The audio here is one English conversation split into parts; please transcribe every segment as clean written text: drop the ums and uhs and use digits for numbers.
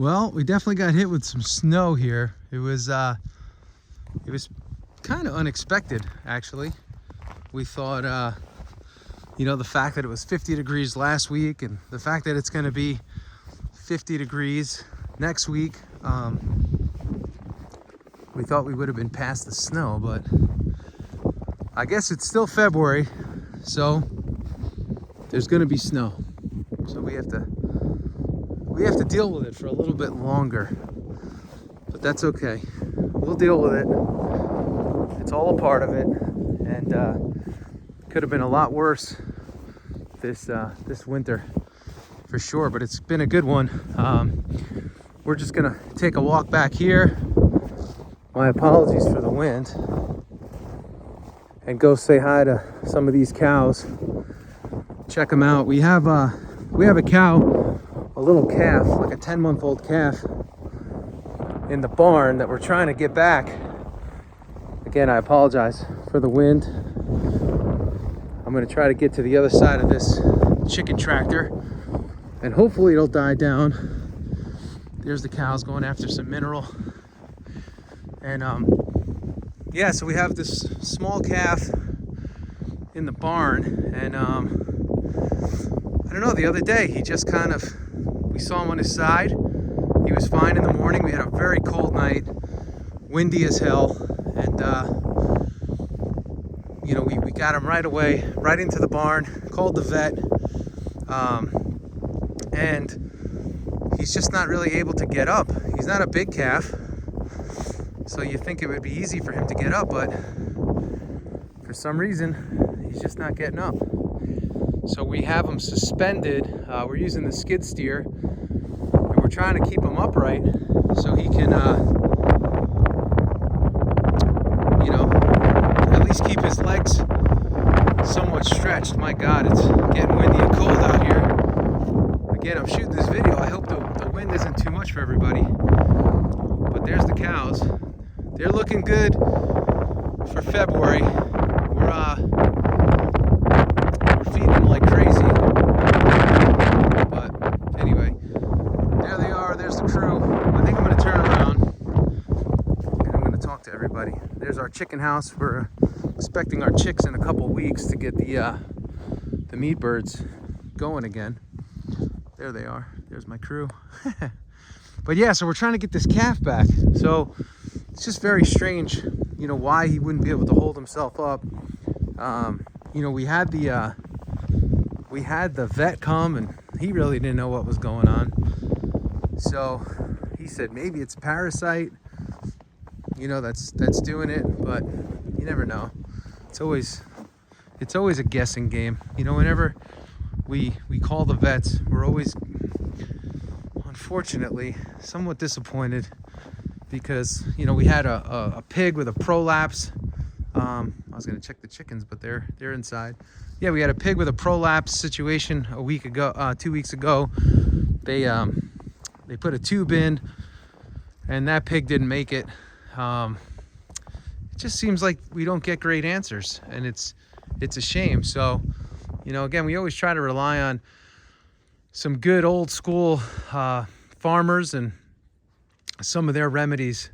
Well, we definitely got hit with some snow here. It was kind of unexpected, actually. We thought, you know, the fact that it was 50 degrees last week and the fact that it's going to be 50 degrees next week, we thought we would have been past the snow, but I guess it's still February, so there's going to be snow. So we have to deal with it for a little bit longer, but that's okay. We'll deal with it. It's all a part of it, and could have been a lot worse this winter for sure, but it's been a good one. We're just gonna take a walk back here. My apologies for the wind, and go say hi to some of these cows. Check them out. We have a cow, a little calf, like a 10-month-old calf, in the barn that we're trying to get back. Again, I apologize for the wind. I'm going to try to get to the other side of this chicken tractor, and hopefully it'll die down. There's the cows going after some mineral. And yeah, so we have this small calf in the barn, and I don't know, the other day he just kind of, we saw him on his side. He was fine in the morning. We had a very cold night, windy as hell, and you know, we got him right away, right into the barn, called the vet, and he's just not really able to get up. He's not a big calf, so you think it would be easy for him to get up, but for some reason he's just not getting up. So we have him suspended. We're using the skid steer, and we're trying to keep him upright so he can you know, at least keep his legs somewhat stretched. My God, it's getting windy and cold out here. Again, I'm shooting this video. I hope the wind isn't too much for everybody. But there's the cows. They're looking good for February. We're feeding them like crazy. But anyway, there they are. There's the crew. I think I'm going to turn around and I'm going to talk to everybody. There's our chicken house. We're expecting our chicks in a couple weeks to get the meat birds going again. There they are. There's my crew. But yeah, so we're trying to get this calf back. So it's just very strange, you know, why he wouldn't be able to hold himself up. You know, we had the vet come, and he really didn't know what was going on. So he said maybe it's a parasite, you know, that's doing it, but you never know. It's always a guessing game. You know, whenever we call the vets, we're always, unfortunately, somewhat disappointed, because, you know, we had a pig with a prolapse. I was gonna check the chickens, but they're inside. Yeah, we had a pig with a prolapse situation a week ago, 2 weeks ago. They put a tube in, and that pig didn't make it. It just seems like we don't get great answers, and it's a shame. So, you know, again, we always try to rely on some good old school farmers and some of their remedies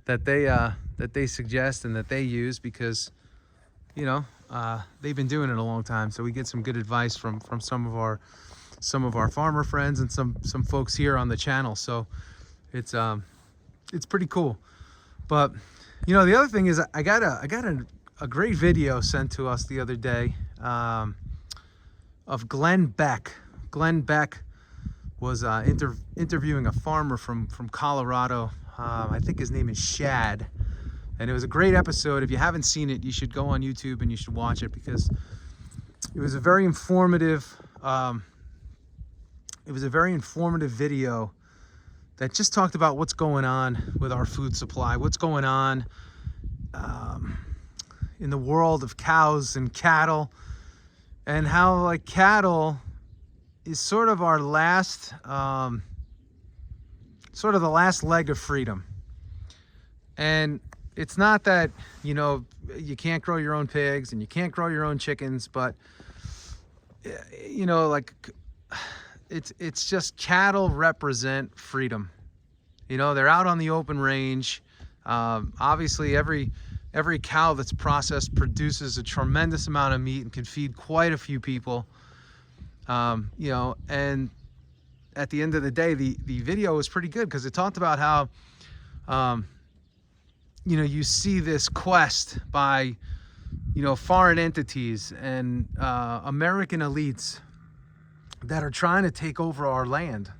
that they suggest and that they use, because, you know, they've been doing it a long time. So we get some good advice from some of our farmer friends and some folks here on the channel. So it's pretty cool. But, you know, the other thing is I got a great video sent to us the other day of Glenn Beck. Glenn Beck was interviewing a farmer from Colorado. I think his name is Shad, and it was a great episode. If you haven't seen it, you should go on YouTube and you should watch it, because it was a very informative video that just talked about what's going on with our food supply, what's going on in the world of cows and cattle, and how, like, cattle is sort of our last, sort of the last leg of freedom. And it's not that, you know, you can't grow your own pigs and you can't grow your own chickens, but, you know, like, it's just cattle represent freedom. You know, they're out on the open range. Obviously, every cow that's processed produces a tremendous amount of meat and can feed quite a few people. You know, and at the end of the day, the video was pretty good because it talked about how, you know, you see this quest by, you know, foreign entities and American elites that are trying to take over our land.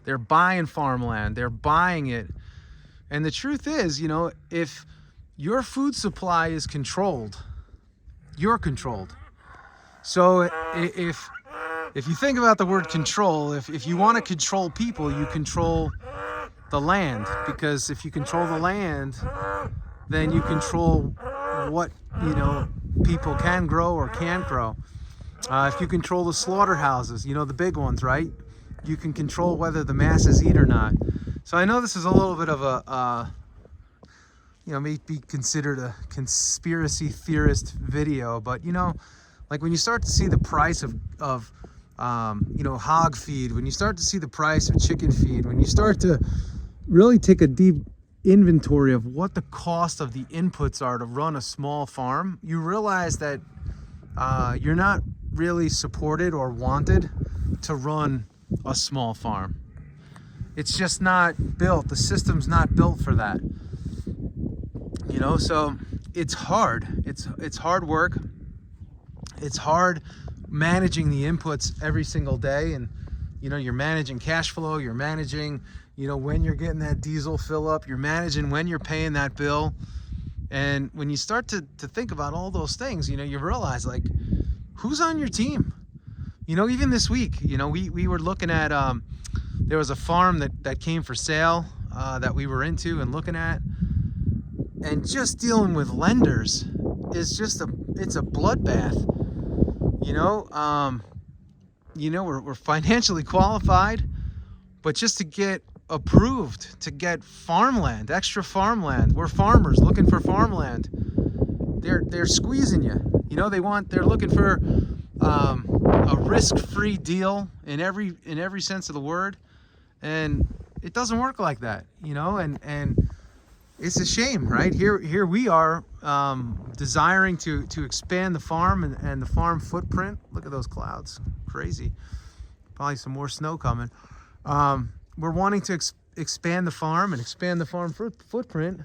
They're buying farmland, they're buying it. And the truth is, you know, if your food supply is controlled, you're controlled. So if you think about the word control, if you want to control people, you control the land, because if you control the land, then you control what, you know, people can grow or can't grow. If you control the slaughterhouses, you know, the big ones, right? You can control whether the masses eat or not. So I know this is a little bit of a, you know, may be considered a conspiracy theorist video, but, you know, like when you start to see the price of you know, hog feed, when you start to see the price of chicken feed, when you start to really take a deep inventory of what the cost of the inputs are to run a small farm, you realize that you're not really supported or wanted to run a small farm. It's just not built. The system's not built for that. You know, so it's hard. It's hard work. It's hard managing the inputs every single day, and you know, you're managing cash flow, you're managing, you know, when you're getting that diesel fill up, you're managing when you're paying that bill. And when you start to think about all those things, you know, you realize, like, who's on your team? You know, even this week, you know, we were looking at, there was a farm that came for sale that we were into and looking at, and just dealing with lenders is just it's a bloodbath. You know, we're financially qualified, but just to get approved, to get farmland, extra farmland, we're farmers looking for farmland. They're squeezing you. You know, they're looking for a risk-free deal in every sense of the word, and it doesn't work like that. You know, and it's a shame, right? Here we are, desiring to expand the farm and the farm footprint. Look at those clouds, crazy. Probably some more snow coming. We're wanting to expand the farm and expand the farm footprint,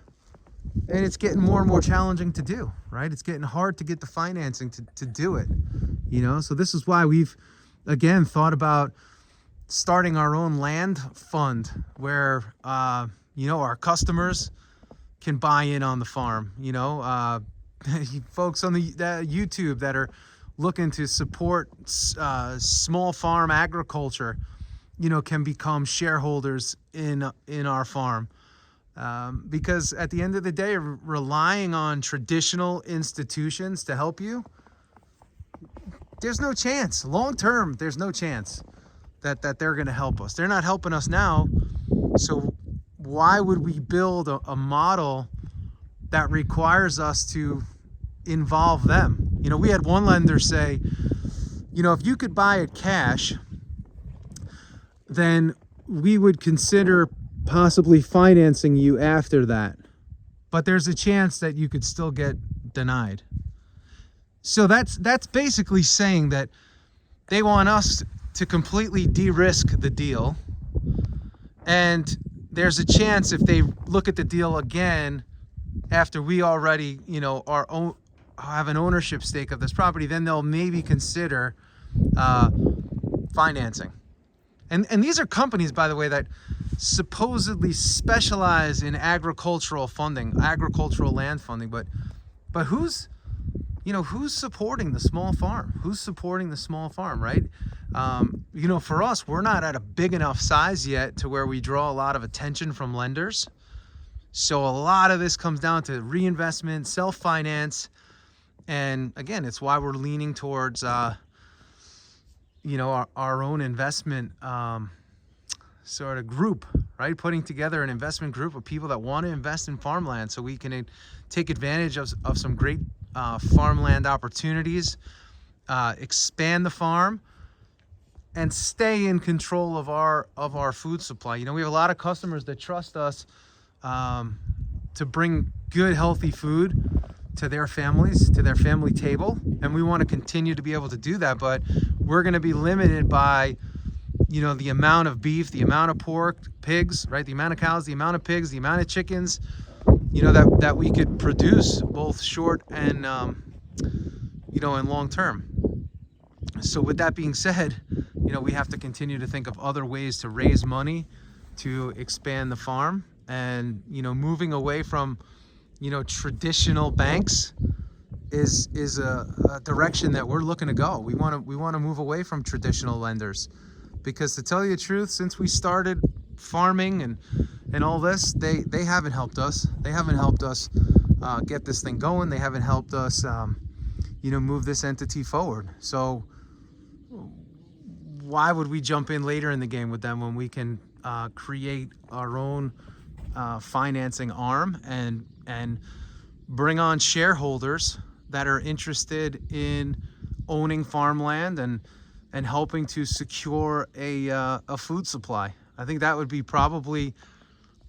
and it's getting more and more challenging to do, right? It's getting hard to get the financing to do it, you know? So this is why we've, again, thought about starting our own land fund where, you know, our customers can buy in on the farm. You know, folks on the YouTube that are looking to support small farm agriculture, you know, can become shareholders in our farm, because at the end of the day, relying on traditional institutions to help you, there's no chance. Long term, there's no chance that they're going to help us. They're not helping us now, so why would we build a model that requires us to involve them? You know, we had one lender say, you know, if you could buy it cash, then we would consider possibly financing you after that. But there's a chance that you could still get denied. So that's basically saying that they want us to completely de-risk the deal, and there's a chance if they look at the deal again after we already, you know, have an ownership stake of this property, then they'll maybe consider financing. And these are companies, by the way, that supposedly specialize in agricultural funding, agricultural land funding, but who's supporting the small farm? Who's supporting the small farm, right? You know, for us, we're not at a big enough size yet to where we draw a lot of attention from lenders. So a lot of this comes down to reinvestment, self-finance, and again, it's why we're leaning towards, you know, our own investment sort of group, right? Putting together an investment group of people that want to invest in farmland so we can take advantage of some great farmland opportunities, expand the farm, and stay in control of our food supply. You know, we have a lot of customers that trust us to bring good, healthy food to their families, to their family table, and we want to continue to be able to do that. But we're going to be limited by, you know, the amount of beef, the amount of pork, pigs, right? The amount of cows, the amount of pigs, the amount of chickens, you know, that we could produce, both short and you know, and long term. So with that being said, you know, we have to continue to think of other ways to raise money to expand the farm, and, you know, moving away from, you know, traditional banks is a direction that we're looking to go. We want to move away from traditional lenders, because to tell you the truth, since we started farming and all this, they haven't helped us. They haven't helped us get this thing going. They haven't helped us you know, move this entity forward. So why would we jump in later in the game with them when we can create our own financing arm and bring on shareholders that are interested in owning farmland and helping to secure a food supply? I think that would be probably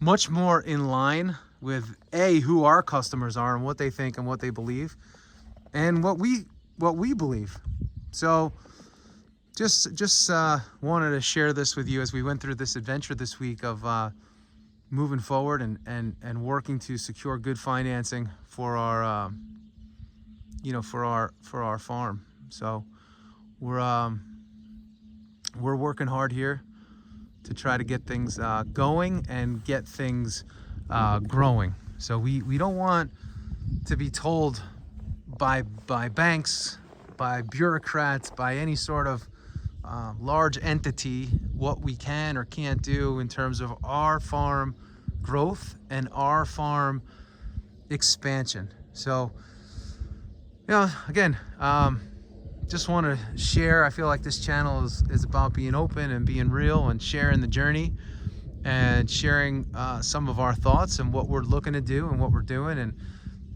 much more in line with who our customers are and what they think and what they believe, and what we believe. So just wanted to share this with you as we went through this adventure this week of moving forward and working to secure good financing for our you know, for our farm. So we're working hard here to try to get things going and get things growing. So we don't want to be told by banks, by bureaucrats, by any sort of large entity what we can or can't do in terms of our farm growth and our farm expansion. So, you know, again, just want to share. I feel like this channel is about being open and being real and sharing the journey and sharing some of our thoughts and what we're looking to do and what we're doing, and,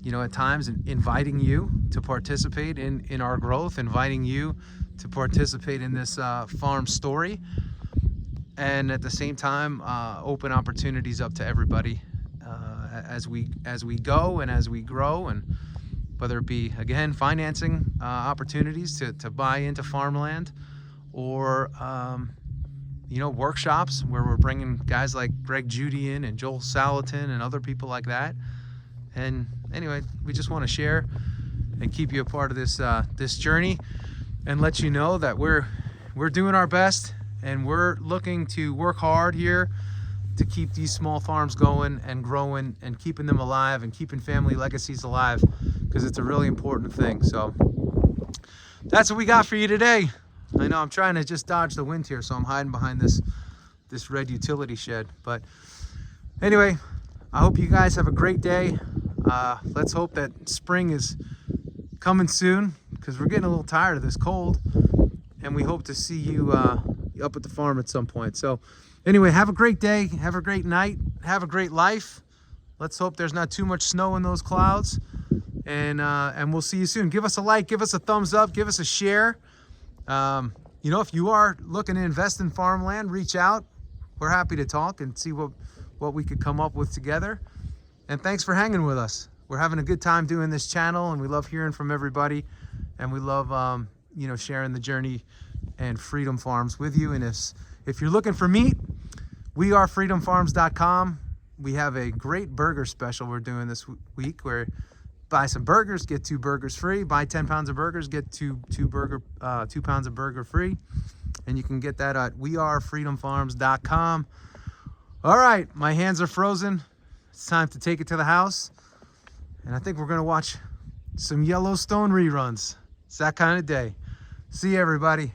you know, at times inviting you to participate in our growth, inviting you to participate in this farm story, and at the same time open opportunities up to everybody as we go and as we grow, and whether it be, again, financing opportunities to buy into farmland, or you know, workshops where we're bringing guys like Greg Judy in and Joel Salatin and other people like that. And anyway, we just want to share and keep you a part of this this journey, and let you know that we're doing our best, and we're looking to work hard here to keep these small farms going and growing and keeping them alive and keeping family legacies alive, because it's a really important thing. So that's what we got for you today. I know I'm trying to just dodge the wind here, so I'm hiding behind this red utility shed. But anyway, I hope you guys have a great day. Let's hope that spring is coming soon, because we're getting a little tired of this cold, and we hope to see you up at the farm at some point. So anyway, have a great day, have a great night, have a great life. Let's hope there's not too much snow in those clouds, and we'll see you soon. Give us a like, give us a thumbs up, give us a share. You know, if you are looking to invest in farmland, reach out. We're happy to talk and see what we could come up with together. And thanks for hanging with us. We're having a good time doing this channel, and we love hearing from everybody, and we love you know, sharing the journey and Freedom Farms with you. And if you're looking for meat, we are freedomfarms.com. We have a great burger special we're doing this week, where buy some burgers, get 2 burgers free. Buy 10 pounds of burgers, get 2 pounds of burger free. And you can get that at wearefreedomfarms.com. All right, my hands are frozen. It's time to take it to the house. And I think we're going to watch some Yellowstone reruns. It's that kind of day. See you, everybody.